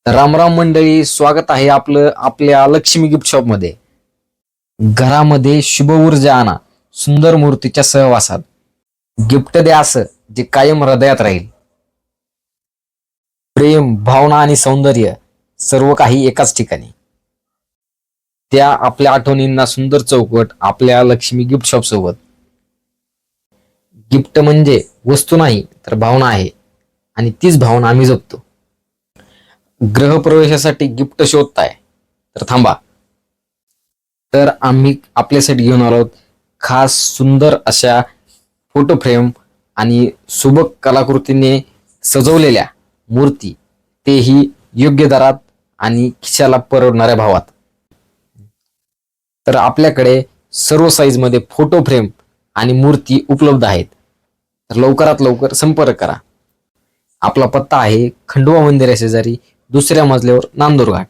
रामराम मंडळी, स्वागत आहे आपलं आपल्या लक्ष्मी गिफ्ट शॉप मध्ये. घरामध्ये शुभ ऊर्जा आणा सुंदर मूर्तीच्या सहवासात. गिफ्ट द्या असं जे कायम हृदयात राहील. प्रेम, भावना आणि सौंदर्य सर्व काही एकाच ठिकाणी. त्या आपल्या आठवणींना सुंदर चौकट आपल्या लक्ष्मी गिफ्ट शॉप सोबत. गिफ्ट म्हणजे वस्तू नाही तर भावना आहे आणि तीच भावना आम्ही जपतो. गृहप्रवेशासाठी गिफ्ट शोधताय तर थांबा. तर आम्ही आपल्यासाठी घेऊन आलो आहोत खास सुंदर अशा फोटो फ्रेम आणि सुबक कलाकृतीने सजवलेल्या मूर्ती, तेही योग्य दरात आणि खिशाला परवडणाऱ्या भावात. तर आपल्याकडे सर्व साईज मध्ये फोटो फ्रेम आणि मूर्ती उपलब्ध आहेत. तर लवकरात लवकर संपर्क करा. आपला पत्ता आहे खंडोबा मंदिरा शेजारी, दुसऱ्या मजल्यावर, नांदूर घाट.